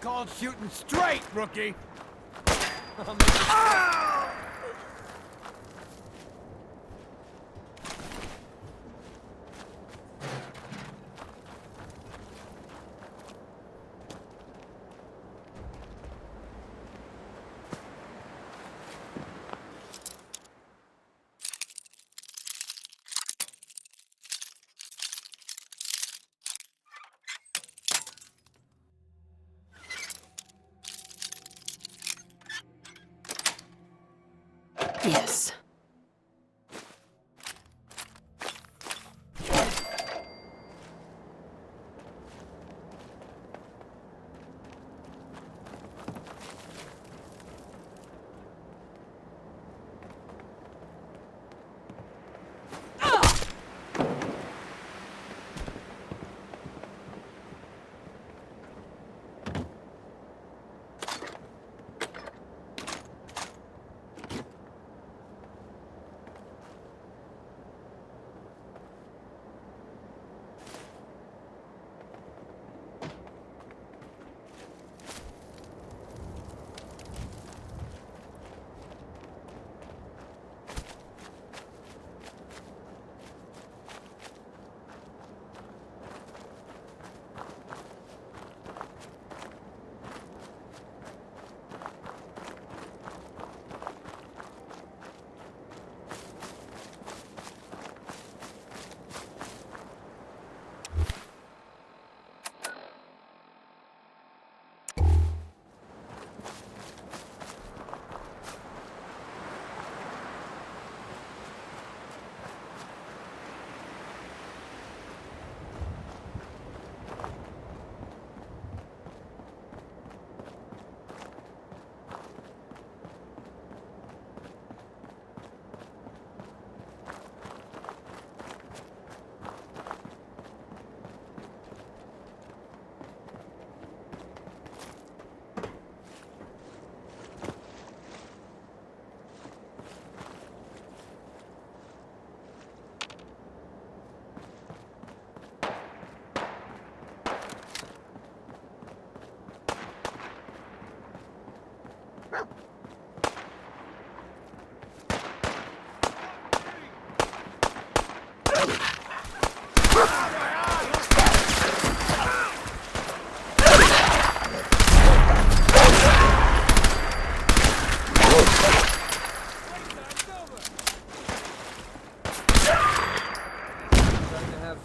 called shooting straight, rookie! Yes.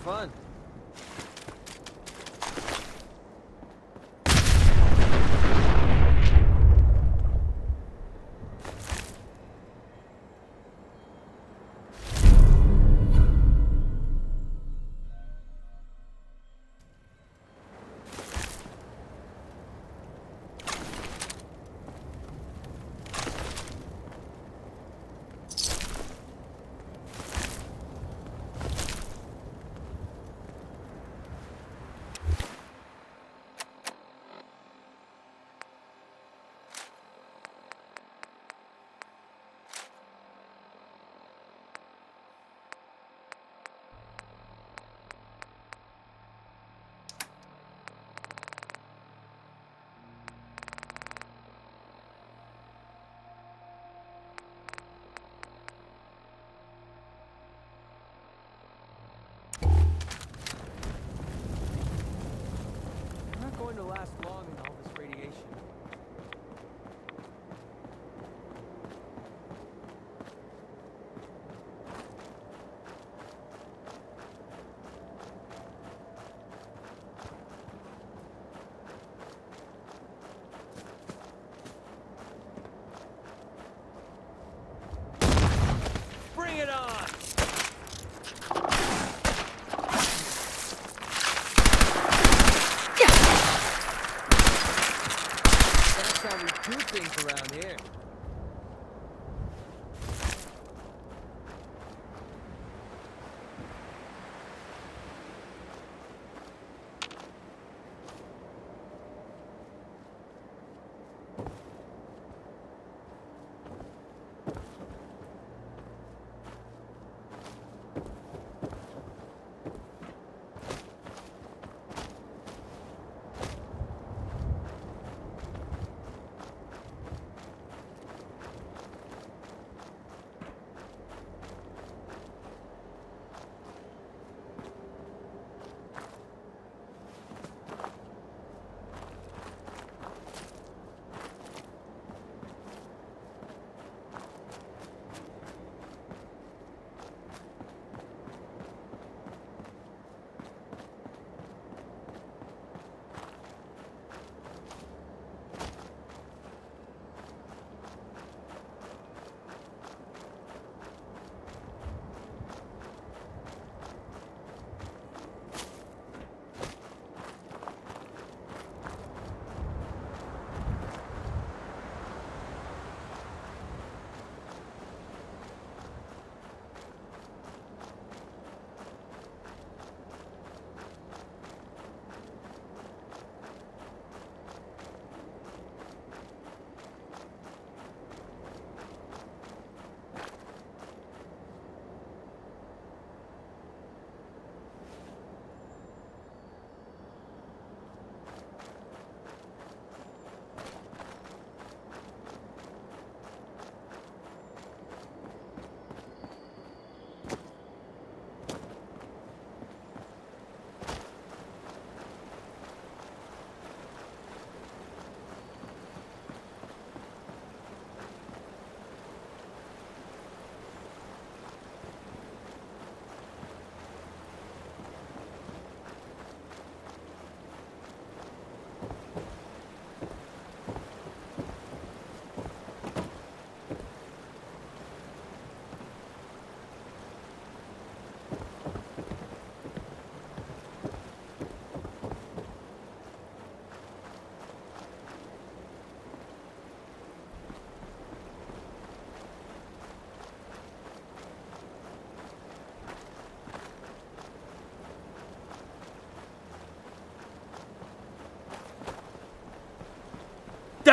Fun. Going to last long in all this radiation. Bring it on! How we do things around here.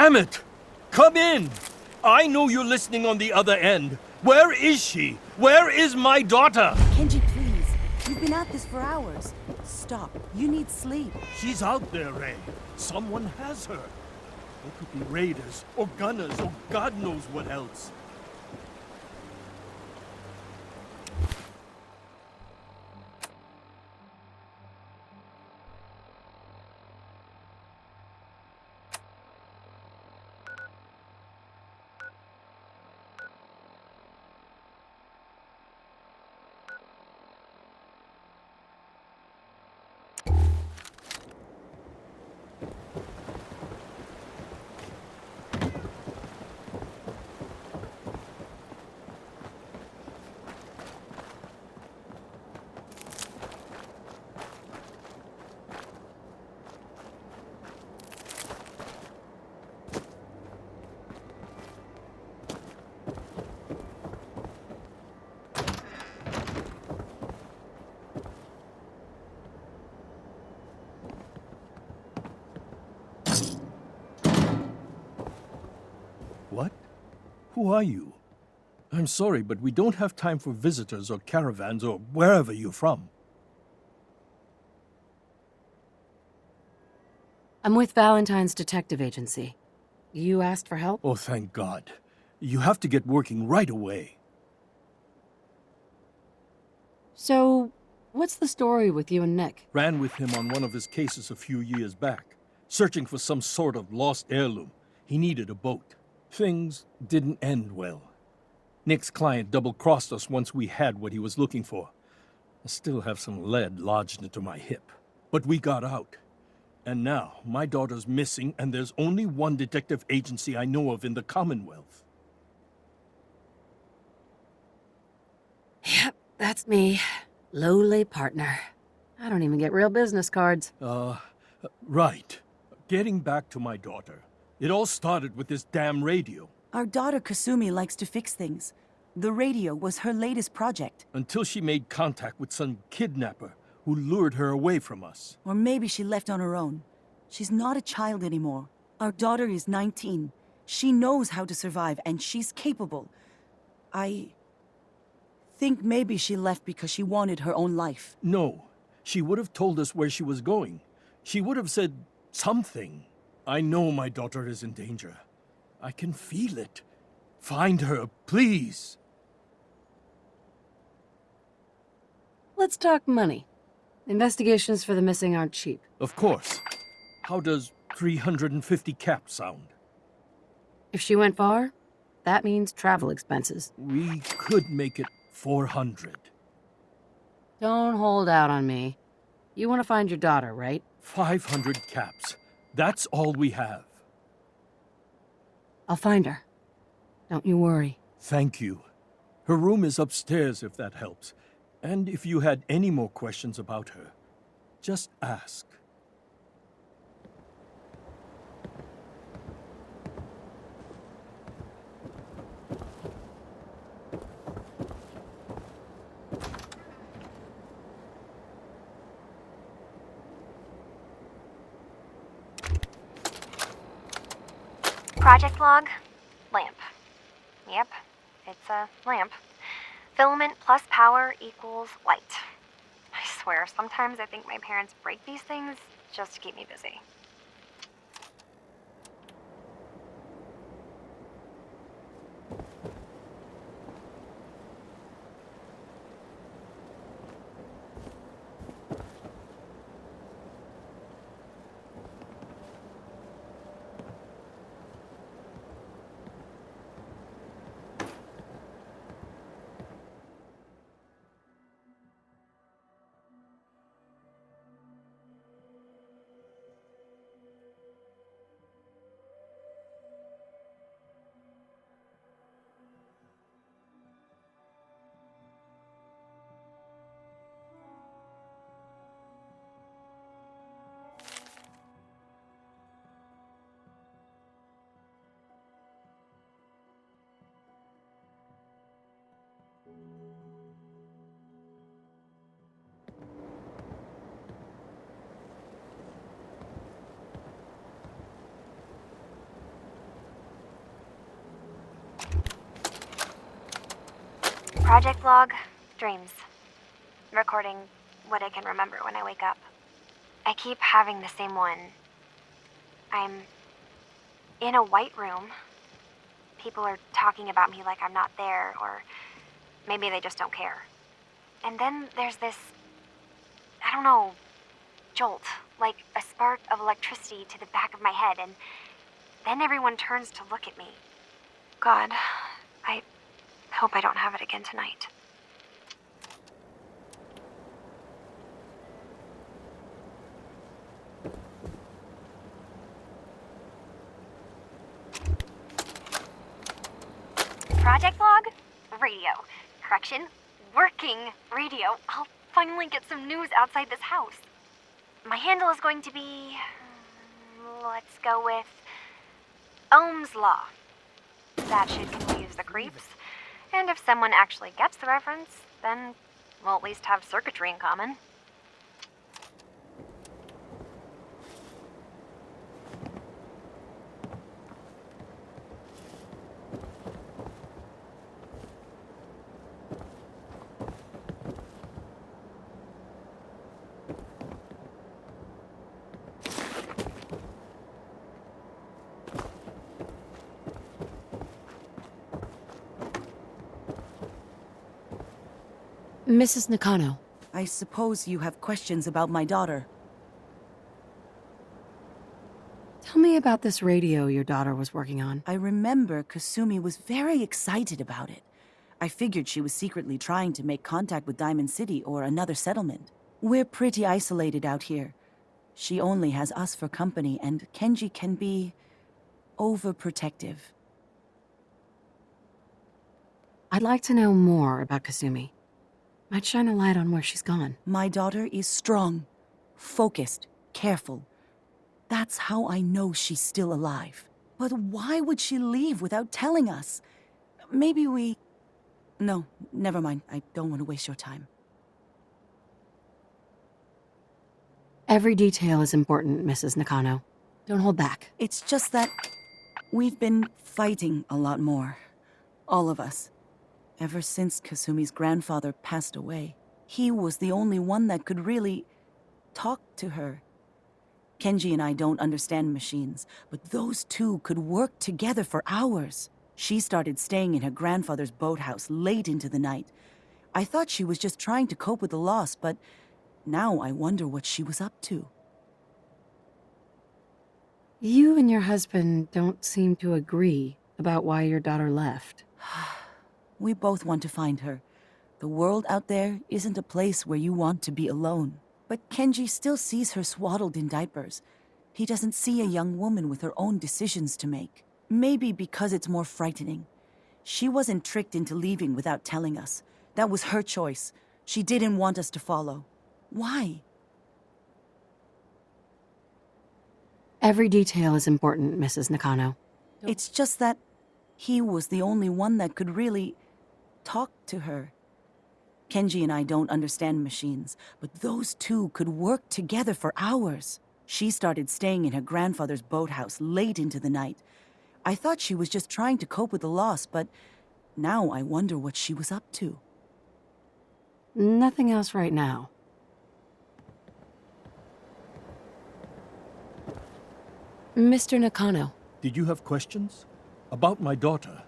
Damn it! Come in! I know you're listening on the other end. Where is she? Where is my daughter? Kenji, please. You've been at this for hours. Stop. You need sleep. She's out there, Ray. Someone has her. They could be raiders, or gunners, or God knows what else. What? Who are you? I'm sorry, but we don't have time for visitors or caravans or wherever you're from. I'm with Valentine's detective agency. You asked for help? Oh, thank God. You have to get working right away. So, what's the story with you and Nick? Ran with him on one of his cases a few years back, searching for some sort of lost heirloom. He needed a boat. Things didn't end well. Nick's client double-crossed us once we had what he was looking for. I still have some lead lodged into my hip. But we got out. And now, my daughter's missing, and there's only one detective agency I know of in the Commonwealth. Yep, that's me. Lowly partner. I don't even get real business cards. Right. Getting back to my daughter. It all started with this damn radio. Our daughter Kasumi likes to fix things. The radio was her latest project. Until she made contact with some kidnapper who lured her away from us. Or maybe she left on her own. She's not a child anymore. Our daughter is 19. She knows how to survive, and she's capable. I think maybe she left because she wanted her own life. No. She would have told us where she was going. She would have said something. I know my daughter is in danger. I can feel it. Find her, please. Let's talk money. Investigations for the missing aren't cheap. Of course. How does 350 cap sound? If she went far, that means travel expenses. We could make it 400. Don't hold out on me. You want to find your daughter, right? 500 caps. That's all we have. I'll find her. Don't you worry. Thank you. Her room is upstairs if that helps. And if you had any more questions about her, just ask. Project log, lamp. Yep, it's a lamp. Filament plus power equals light. I swear, sometimes I think my parents break these things just to keep me busy. Project log, dreams. Recording what I can remember when I wake up. I keep having the same one. I'm in a white room. People are talking about me like I'm not there, or maybe they just don't care. And then there's this, I don't know, jolt, like a spark of electricity to the back of my head, and then everyone turns to look at me. God, I hope I don't have it again tonight. Project log? Radio. Correction, working radio. I'll finally get some news outside this house. My handle is going to be... let's go with... Ohm's Law. That should confuse the creeps. And if someone actually gets the reference, then we'll at least have circuitry in common. Mrs. Nakano. I suppose you have questions about my daughter. Tell me about this radio your daughter was working on. I remember Kasumi was very excited about it. I figured she was secretly trying to make contact with Diamond City or another settlement. We're pretty isolated out here. She only has us for company, and Kenji can be... overprotective. I'd like to know more about Kasumi. Might shine a light on where she's gone. My daughter is strong, focused, careful. That's how I know she's still alive. But why would she leave without telling us? Maybe we... No, never mind. I don't want to waste your time. Every detail is important, Mrs. Nakano. Don't hold back. It's just that we've been fighting a lot more. All of us. Ever since Kasumi's grandfather passed away. He was the only one that could really talk to her. Kenji and I don't understand machines, but those two could work together for hours. She started staying in her grandfather's boathouse late into the night. I thought she was just trying to cope with the loss, but now I wonder what she was up to. You and your husband don't seem to agree about why your daughter left. We both want to find her. The world out there isn't a place where you want to be alone. But Kenji still sees her swaddled in diapers. He doesn't see a young woman with her own decisions to make. Maybe because it's more frightening. She wasn't tricked into leaving without telling us. That was her choice. She didn't want us to follow. Why? Every detail is important, Mrs. Nakano. It's just that he was the only one that could really talk to her. Kenji and I don't understand machines, but those two could work together for hours. She started staying in her grandfather's boathouse late into the night. I thought she was just trying to cope with the loss, but now I wonder what she was up to. Nothing else right now. Mr. Nakano. Did you have questions? About my daughter?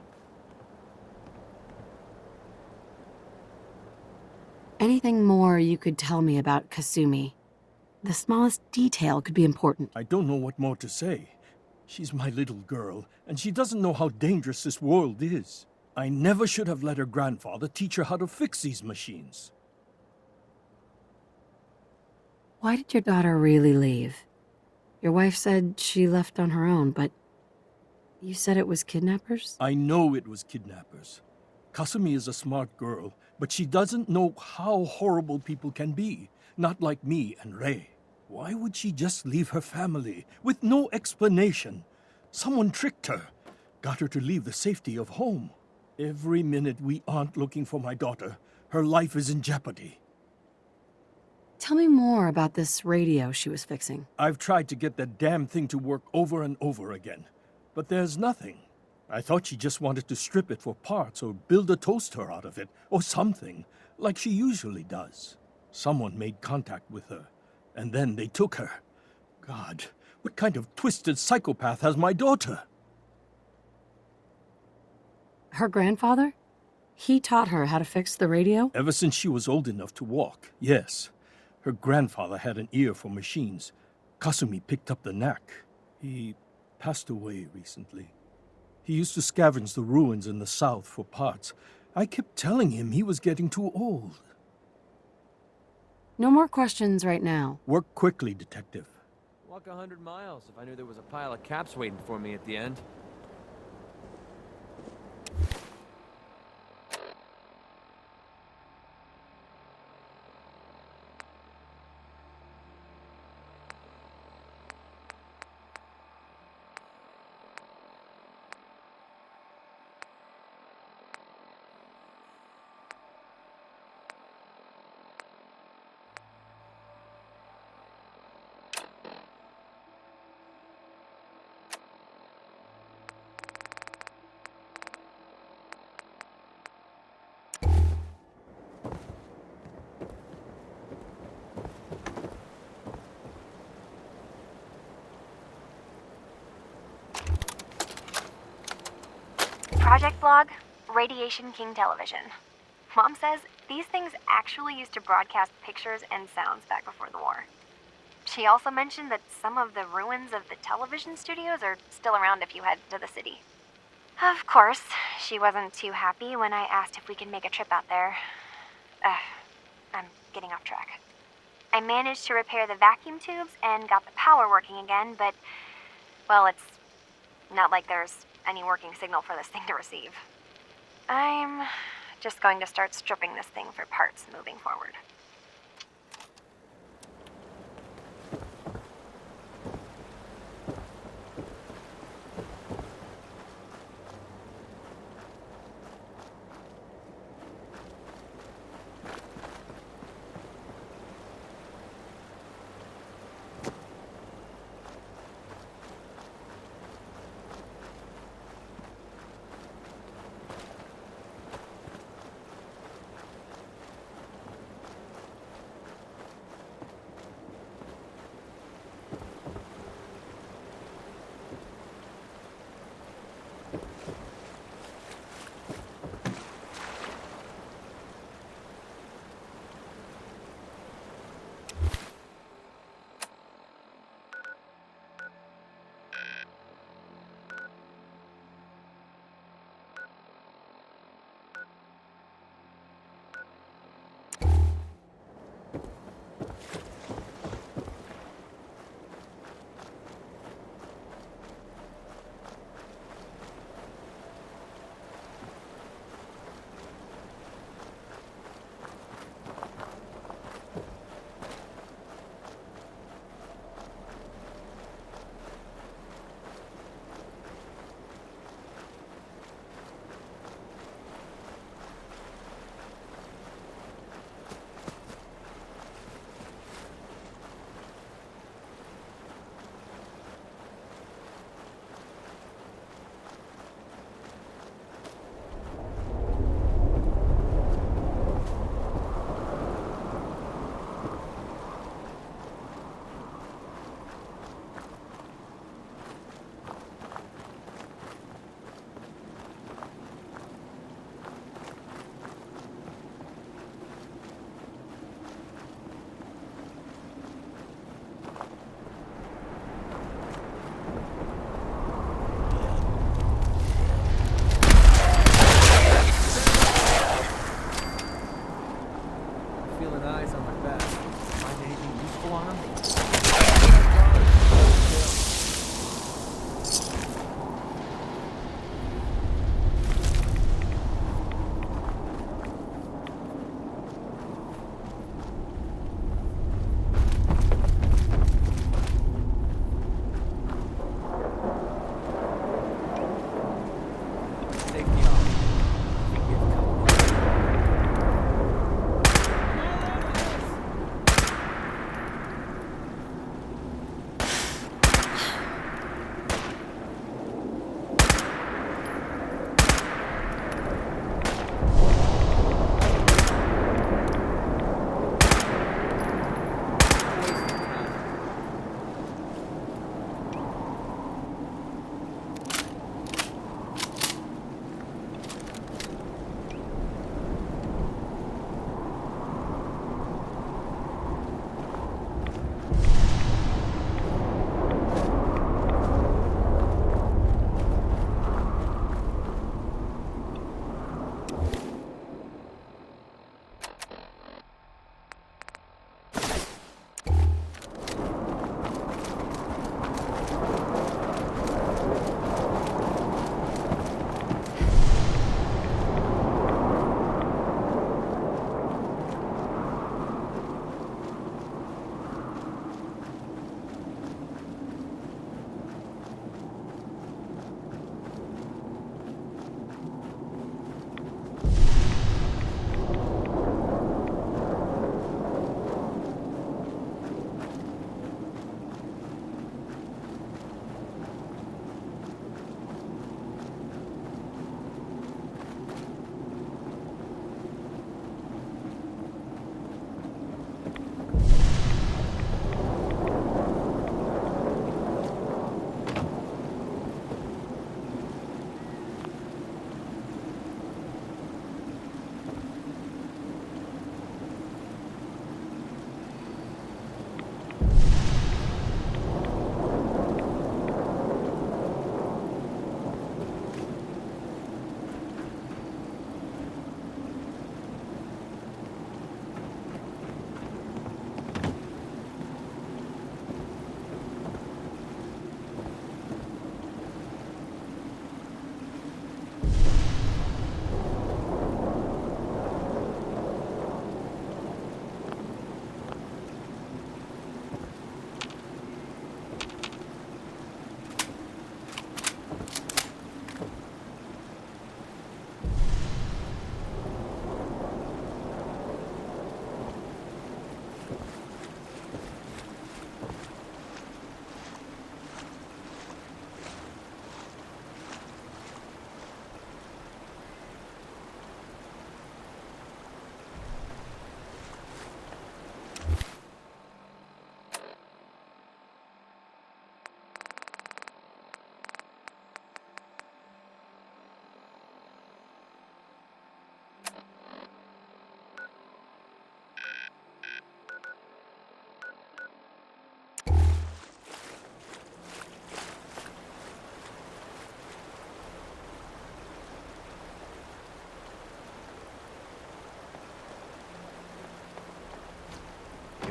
Anything more you could tell me about Kasumi? The smallest detail could be important. I don't know what more to say. She's my little girl, and she doesn't know how dangerous this world is. I never should have let her grandfather teach her how to fix these machines. Why did your daughter really leave? Your wife said she left on her own, but you said it was kidnappers? I know it was kidnappers. Kasumi is a smart girl, but she doesn't know how horrible people can be. Not like me and Ray. Why would she just leave her family with no explanation? Someone tricked her, got her to leave the safety of home. Every minute we aren't looking for my daughter, her life is in jeopardy. Tell me more about this radio she was fixing. I've tried to get that damn thing to work over and over again, but there's nothing. I thought she just wanted to strip it for parts or build a toaster out of it, or something, like she usually does. Someone made contact with her, and then they took her. God, what kind of twisted psychopath has my daughter? Her grandfather? He taught her how to fix the radio? Ever since she was old enough to walk, yes. Her grandfather had an ear for machines. Kasumi picked up the knack. He passed away recently. He used to scavenge the ruins in the south for parts. I kept telling him he was getting too old. No more questions right now. Work quickly, Detective. Walk 100 miles if I knew there was a pile of caps waiting for me at the end. Project Log, Radiation King Television. Mom says these things actually used to broadcast pictures and sounds back before the war. She also mentioned that some of the ruins of the television studios are still around if you head to the city. Of course, she wasn't too happy when I asked if we could make a trip out there. I'm getting off track. I managed to repair the vacuum tubes and got the power working again, but, well, it's not like there's any working signal for this thing to receive. I'm just going to start stripping this thing for parts moving forward.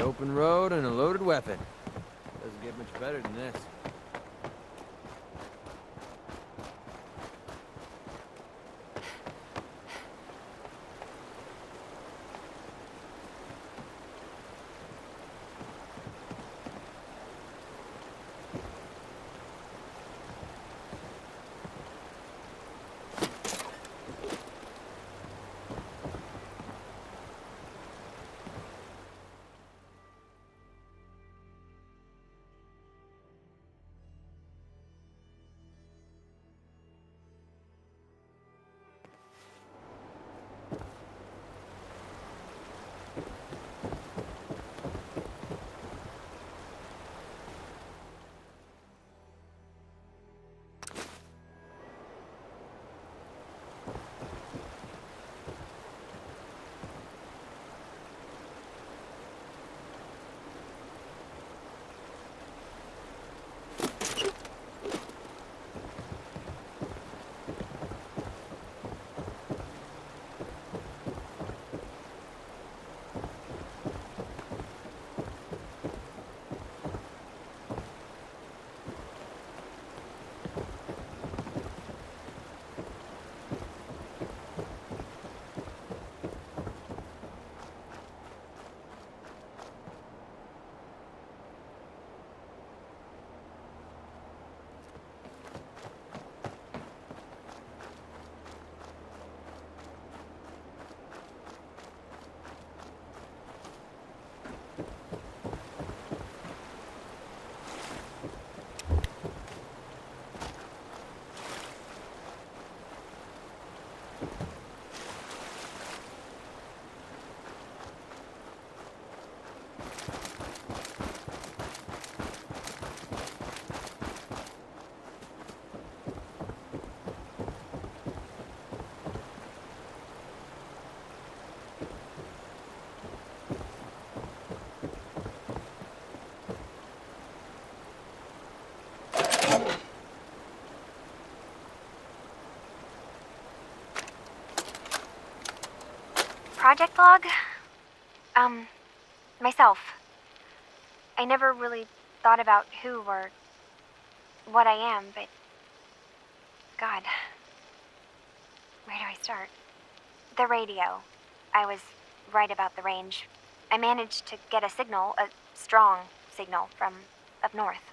open road and a loaded weapon. Doesn't get much better than this. Project log? Myself. I never really thought about who or what I am, but God, where do I start? The radio. I was right about the range. I managed to get a signal, a strong signal, from up north.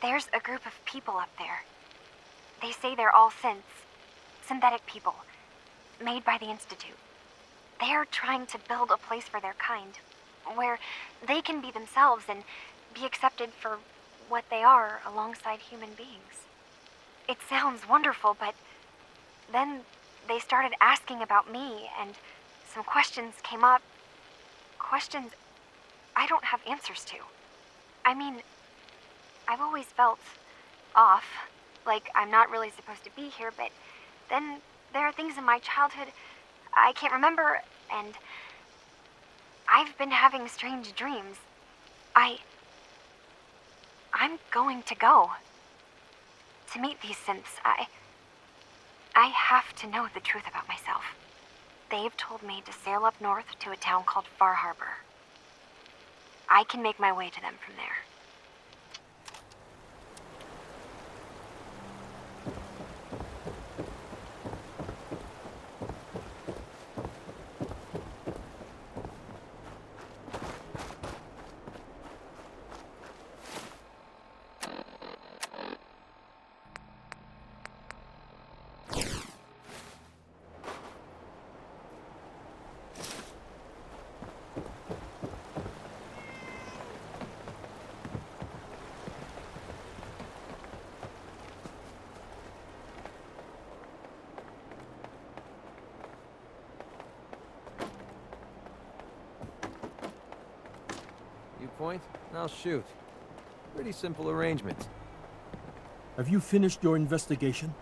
There's a group of people up there. They say they're all synths, synthetic people, made by the Institute. They're trying to build a place for their kind, where they can be themselves and be accepted for what they are alongside human beings. It sounds wonderful, but then they started asking about me, and some questions came up. Questions I don't have answers to. I mean, I've always felt off, like I'm not really supposed to be here, but then there are things in my childhood I can't remember, and I've been having strange dreams. I'm going to go. To meet these synths, I have to know the truth about myself. They've told me to sail up north to a town called Far Harbor. I can make my way to them from there. You point, and I'll shoot. Pretty simple arrangement. Have you finished your investigation?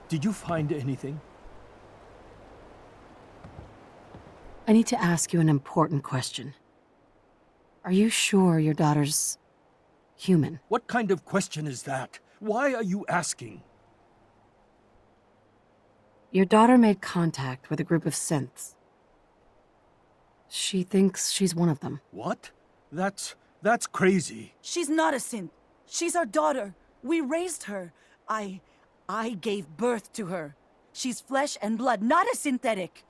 Did you find anything? I need to ask you an important question. Are you sure your daughter's human? What kind of question is that? Why are you asking? Your daughter made contact with a group of synths. She thinks she's one of them. What? That's crazy. She's not a synth. She's our daughter. We raised her. I gave birth to her. She's flesh and blood, not a synthetic.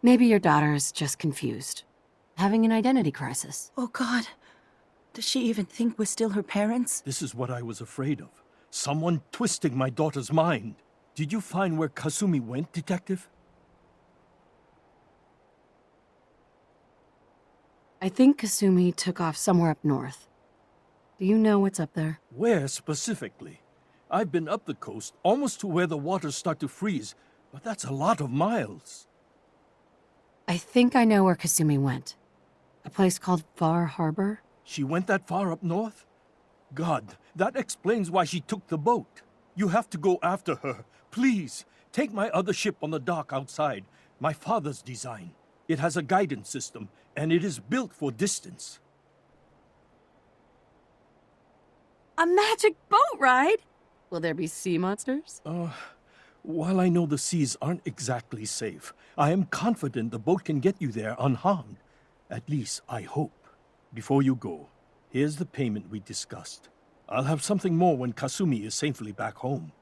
Maybe your daughter is just confused. Having an identity crisis. Oh God. Does she even think we're still her parents? This is what I was afraid of. Someone twisting my daughter's mind. Did you find where Kasumi went, Detective? I think Kasumi took off somewhere up north. Do you know what's up there? Where specifically? I've been up the coast, almost to where the waters start to freeze, but that's a lot of miles. I think I know where Kasumi went. A place called Far Harbor? She went that far up north? God, that explains why she took the boat. You have to go after her. Please, take my other ship on the dock outside. My father's design. It has a guidance system, and it is built for distance. A magic boat ride? Will there be sea monsters? While I know the seas aren't exactly safe, I am confident the boat can get you there unharmed. At least, I hope. Before you go, here's the payment we discussed. I'll have something more when Kasumi is safely back home.